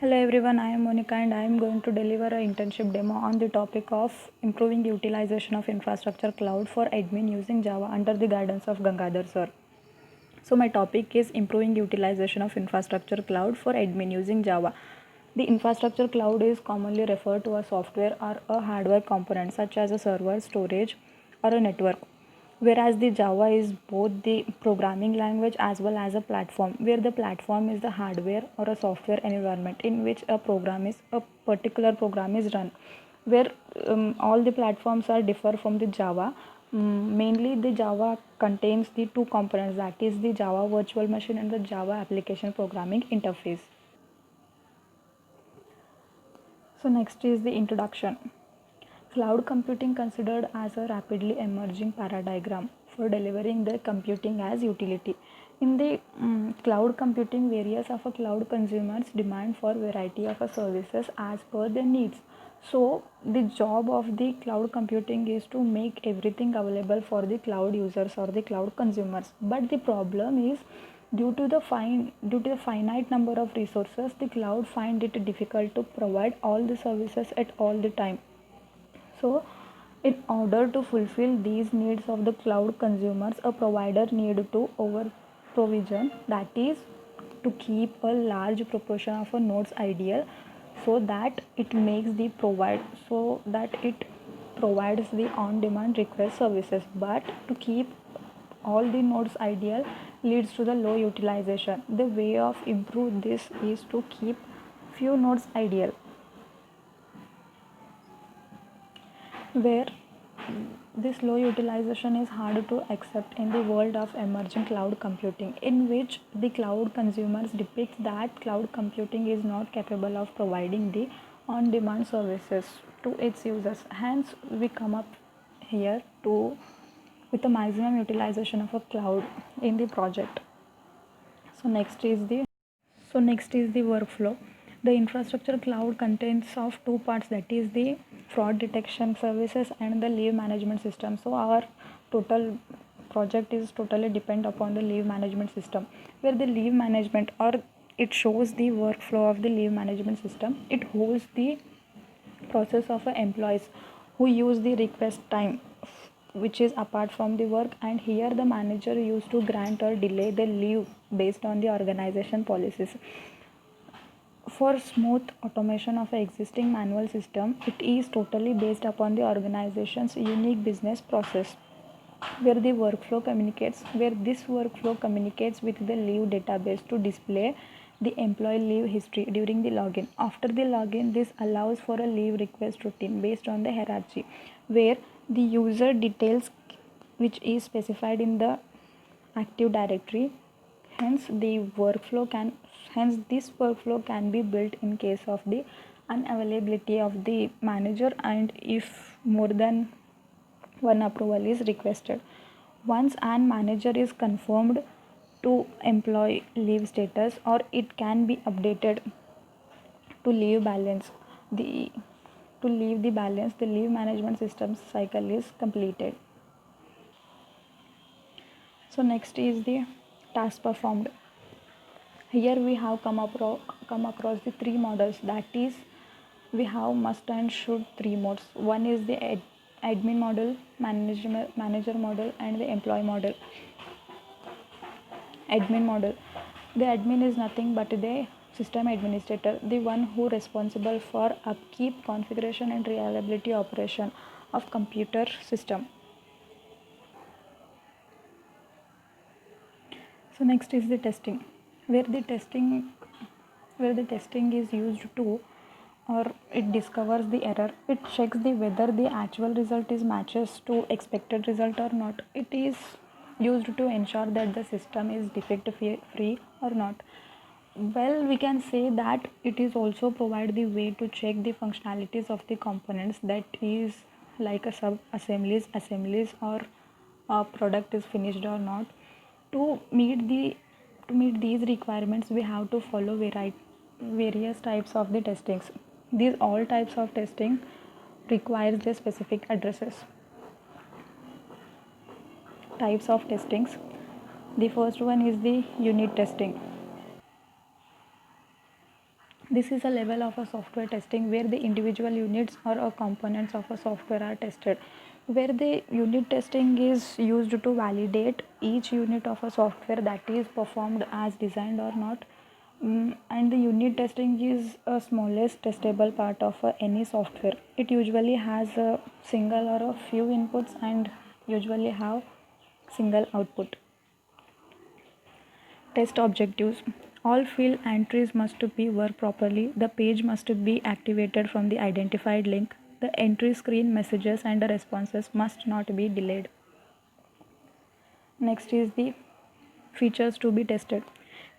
Hello everyone, I am Monica and I am going to deliver an internship demo on the topic of improving utilization of infrastructure cloud for admin using Java under the guidance of Gangadhar sir. So my topic is improving utilization of infrastructure cloud for admin using Java. The infrastructure cloud is commonly referred to as software or a hardware component such as a server, storage or a network, whereas the Java is both the programming language as well as a platform, where the platform is the hardware or a software environment in which a particular program is run, where all the platforms are differ from the Java. Mainly the Java contains the two components, that is the Java virtual machine and the Java application programming interface. So next is the introduction. Cloud computing considered as a rapidly emerging paradigm for delivering the computing as utility. In the cloud computing, various of a cloud consumers demand for variety of a services as per their needs. So the job of the cloud computing is to make everything available for the cloud users or the cloud consumers. But the problem is due to the finite number of resources, the cloud find it difficult to provide all the services at all the time. So, in order to fulfill these needs of the cloud consumers, a provider need to over provision, that is to keep a large proportion of a nodes ideal, so that it provides the on demand request services. But to keep all the nodes ideal leads to the low utilization. The way of improve this is to keep few nodes ideal, where this low utilization is hard to accept in the world of emerging cloud computing, in which the cloud consumers depict that cloud computing is not capable of providing the on demand services to its users. Hence, we come up here to with the maximum utilization of a cloud in the project. So next is the workflow. The infrastructure cloud contains of two parts, that is the fraud detection services and the leave management system. So our total project is totally depend upon the leave management system, where the leave management or it shows the workflow of the leave management system. It holds the process of employees who use the request time which is apart from the work, and here the manager used to grant or delay the leave based on the organization policies. For smooth automation of an existing manual system, it is totally based upon the organization's unique business process, where this workflow communicates with the leave database to display the employee leave history during the login. After the login, this allows for a leave request routine based on the hierarchy, where the user details which is specified in the active directory. Hence this workflow can be built in case of the unavailability of the manager, and if more than one approval is requested. Once an manager is confirmed to employee leave status, or it can be updated to leave balance, the to leave the balance, the leave management system cycle is completed. So next is the task performed. Here we have come across the three models, that is we have must and should three modes. One is the admin model, manager model and the employee model. Admin model, the admin is nothing but the system administrator, the one who responsible for upkeep, configuration and reliability operation of computer system. So next is the testing, where the testing is used to, or it discovers the error. It checks the whether the actual result is matches to expected result or not. It is used to ensure that the system is defect free or not. Well, we can say that it is also provide the way to check the functionalities of the components, that is like a sub assemblies or a product is finished or not. To meet these requirements, we have to follow various types of the testings. These all types of testing requires the specific addresses. Types of testings. The first one is the unit testing. This is a level of a software testing where the individual units or components of a software are tested, where the unit testing is used to validate each unit of a software that is performed as designed or not. And the unit testing is a smallest testable part of any software. It usually has a single or a few inputs and usually have single output. Test objectives. All field entries must be work properly. The page must be activated from the identified link. The entry screen messages and the responses must not be delayed. Next is the features to be tested.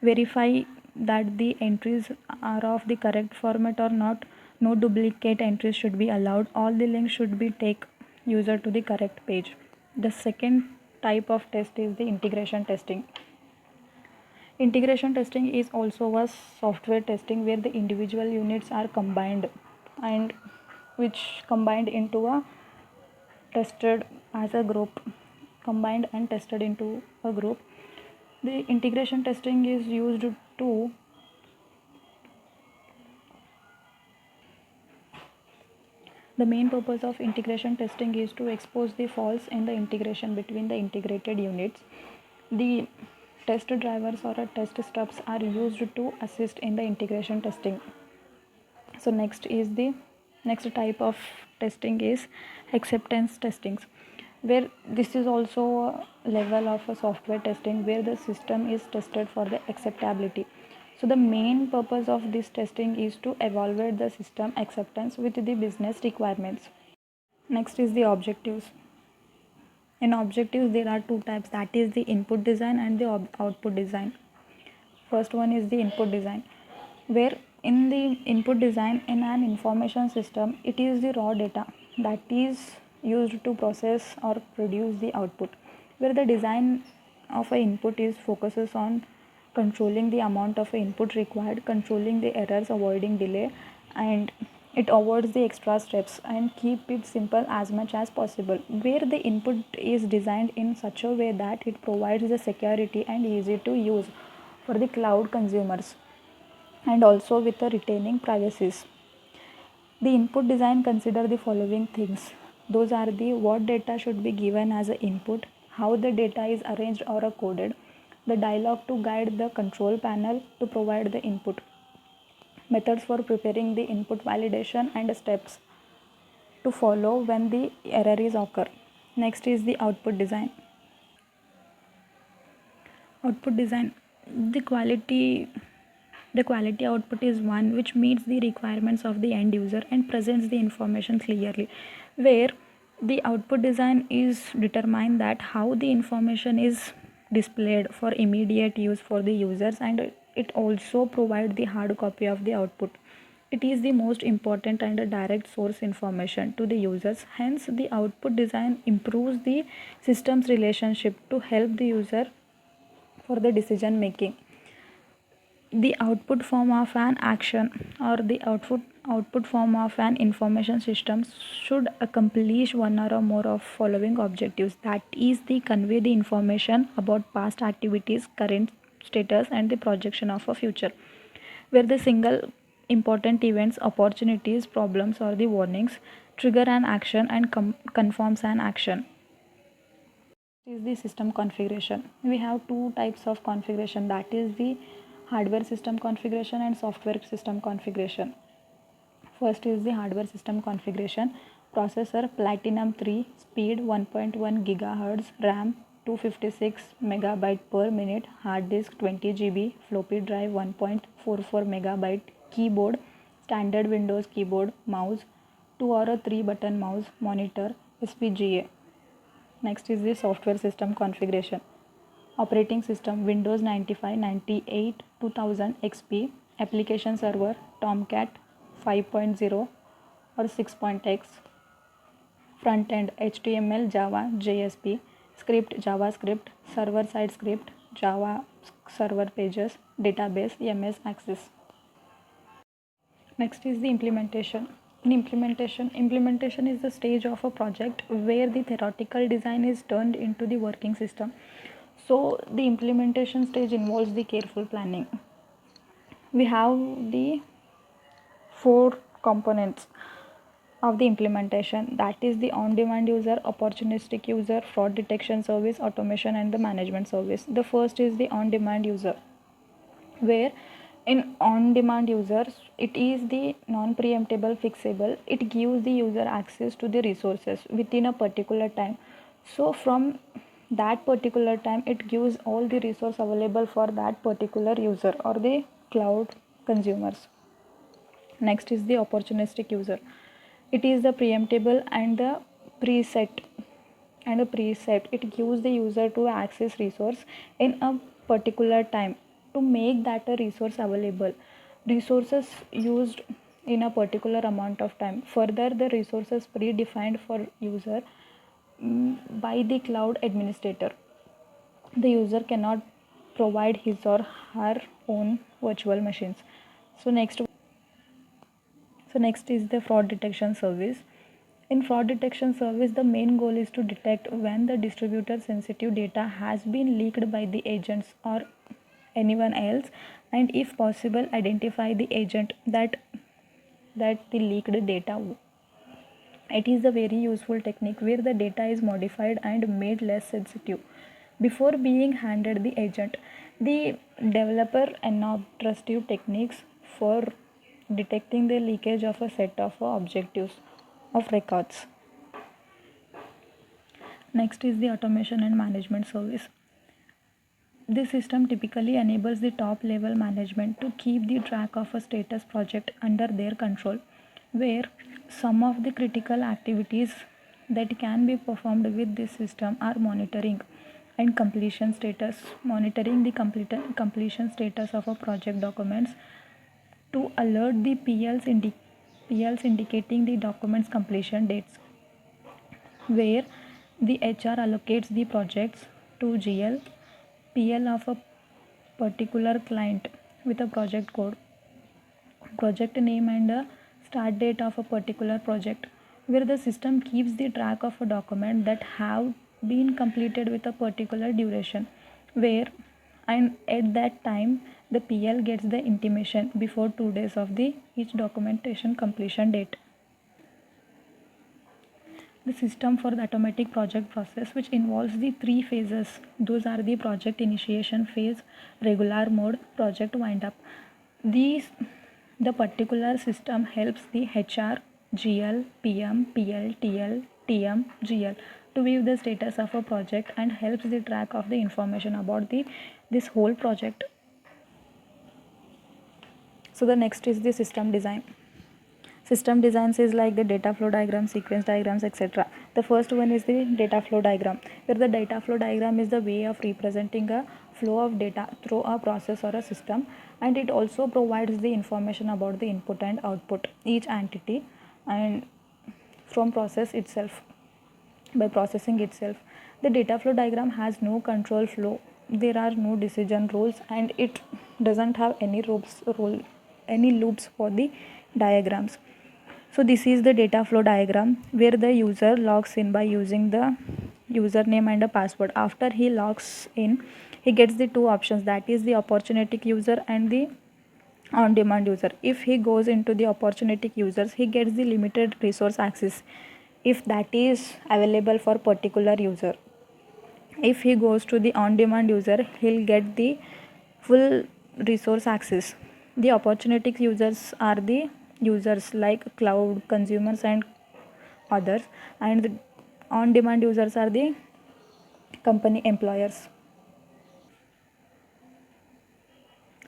Verify that the entries are of the correct format or not. No duplicate entries should be allowed. All the links should be take user to the correct page. The second type of test is the integration testing. Integration testing is also a software testing where the individual units are combined and which combined into a tested as a group, combined and tested into a group. The integration testing is used to the main purpose of integration testing is to expose the faults in the integration between the integrated units. The test drivers or test stubs are used to assist in the integration testing. So next type of testing is acceptance testings, where this is also a level of a software testing where the system is tested for the acceptability. So the main purpose of this testing is to evaluate the system acceptance with the business requirements. Next is the objectives. In objectives there are two types, that is the input design and the output design. First one is the input design, where in the input design in an information system it is the raw data that is used to process or produce the output, where the design of a input is focuses on controlling the amount of input required, controlling the errors, avoiding delay, and it avoids the extra steps and keep it simple as much as possible, where the input is designed in such a way that it provides the security and easy to use for the cloud consumers and also with the retaining privacies. The input design consider the following things. Those are the what data should be given as an input, how the data is arranged or coded, the dialog to guide the control panel to provide the input, methods for preparing the input validation, and steps to follow when the error is occur. Next is the output design. Output design. The quality output is one which meets the requirements of the end user and presents the information clearly, where the output design is determined that how the information is displayed for immediate use for the users, and it also provide the hard copy of the output. It is the most important and a direct source information to the users. Hence the output design improves the system's relationship to help the user for the decision making. The output form of an action or the output form of an information system should accomplish one or more of following objectives, that is the convey the information about past activities, current status, and the projection of a future, where the single important events, opportunities, problems, or the warnings trigger an action and conforms an action. Is the system configuration. We have two types of configuration, that is the hardware system configuration and software system configuration. First is the hardware system configuration. Processor Platinum 3, speed 1.1 gigahertz, RAM 256 megabyte per minute, hard disk 20 GB, floppy drive 1.44 megabyte, keyboard standard Windows keyboard, mouse 2 or a 3 button mouse, monitor, SPGA. Next is the software system configuration. Operating system Windows 95, 98, 2000 XP, application server Tomcat 5.0 or 6.x, front end HTML, Java, JSP, script JavaScript, server side script, Java server pages, database MS Access. Next is the implementation. In implementation is the stage of a project where the theoretical design is turned into the working system. So the implementation stage involves the careful planning. We have the four components of the implementation, that is the on-demand user, opportunistic user, fraud detection service, automation, and the management service. The first is the on-demand user, where in on-demand users it is the non-preemptible fixable. It gives the user access to the resources within a particular time. So from that particular time it gives all the resource available for that particular user or the cloud consumers. Next is the opportunistic user. It is the preemptible and the preset it gives the user to access resource in a particular time to make that a resource available. Resources used in a particular amount of time. Further, the resources predefined for user by the cloud administrator. The user cannot provide his or her own virtual machines. So next is the fraud detection service. In fraud detection service, the main goal is to detect when the distributor sensitive data has been leaked by the agents or anyone else, and if possible identify the agent that the leaked data. It is a very useful technique where the data is modified and made less sensitive before being handed the agent. The developer unobtrusive techniques for detecting the leakage of a set of objectives of records. Next is the automation and management service. This system typically enables the top level management to keep the track of a status project under their control, where some of the critical activities that can be performed with this system are monitoring and completion status, monitoring the completion status of a project documents to alert the PLs indicating the documents completion dates, where the HR allocates the projects to PL of a particular client with a project code, project name, and a start date of a particular project, where the system keeps the track of a document that have been completed with a particular duration, where and at that time the PL gets the intimation before 2 days of the each documentation completion date. The system for the automatic project process, which involves the three phases. Those are the project initiation phase, regular mode, project wind up. The particular system helps the HR, GL, PM, PL, TL, TM, GL to view the status of a project and helps the track of the information about this whole project. So the next is the system design. System designs is like the data flow diagram, sequence diagrams, etc. The first one is the data flow diagram, where the data flow diagram is the way of representing a flow of data through a process or a system, and it also provides the information about the input and output each entity and from process itself. By processing itself, the data flow diagram has no control flow, there are no decision rules, and it doesn't have any loops for the diagrams. So this is the data flow diagram where the user logs in by using the username and a password. After he logs in, he gets the two options, that is the opportunistic user and the on-demand user. If he goes into the opportunistic users, he gets the limited resource access if that is available for particular user. If he goes to the on-demand user, he'll get the full resource access. The opportunistic users are the users like cloud consumers and others, and the on-demand users are the company employers.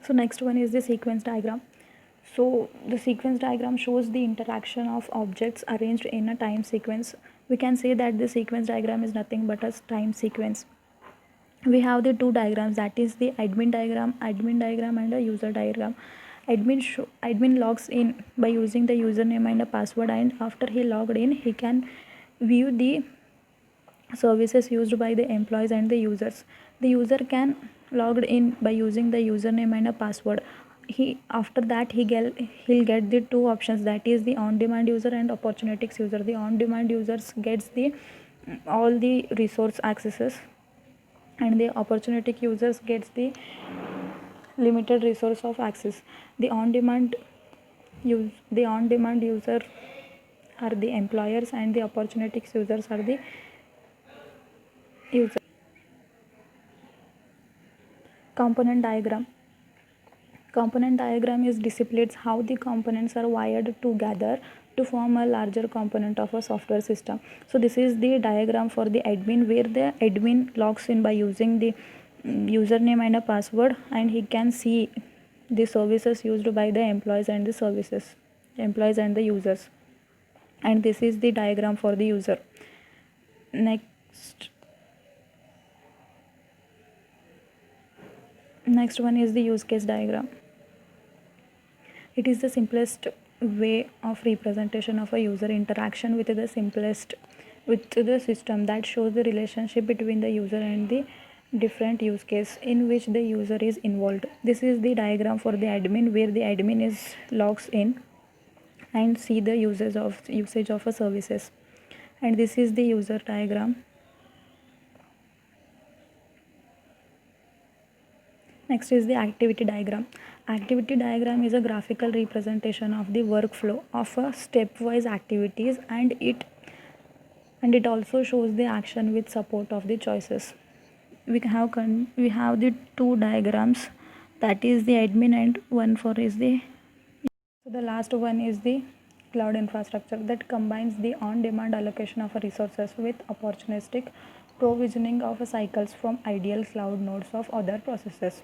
So next one is the sequence diagram. So the sequence diagram shows the interaction of objects arranged in a time sequence. We can say that the sequence diagram is nothing but a time sequence. We have the two diagrams, that is the admin diagram and a user diagram. Admin logs in by using the username and a password, and after he logged in, he can view the services used by the employees and the users. The user can logged in by using the username and a password. After that he'll get the two options, that is the on-demand user and opportunistic user. The on-demand users gets the all the resource accesses, and the opportunistic users gets the limited resource of access. The on-demand the on-demand user are the employers and the opportunities users are the users. Component diagram. Component diagram is displays how the components are wired together to form a larger component of a software system. So this is the diagram for the admin, where the admin logs in by using the username and a password, and he can see the services used by the employees and the users. And this is the diagram for the user. Next one is the use case diagram. It is the simplest way of representation of a user interaction with the system that shows the relationship between the user and the different use case in which the user is involved. This is the diagram for the admin, where the admin is logs in and see the usage of a services. And this is the user diagram. Next is the activity diagram. Activity diagram is a graphical representation of the workflow of a stepwise activities, and it also shows the action with support of the choices. We have the two diagrams, that is the admin and one for is the. So the last one is the cloud infrastructure, that combines the on-demand allocation of resources with opportunistic provisioning of cycles from ideal cloud nodes of other processes.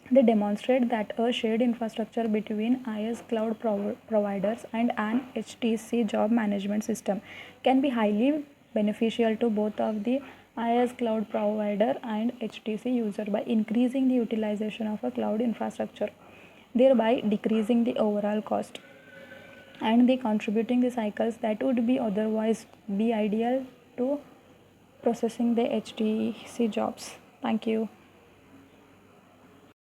They demonstrate that a shared infrastructure between IaaS cloud providers and an HTC job management system can be highly beneficial to both of the IaaS cloud provider and HTC user by increasing the utilization of a cloud infrastructure, thereby decreasing the overall cost and the contributing the cycles that would be otherwise be ideal to processing the HTC jobs. Thank you.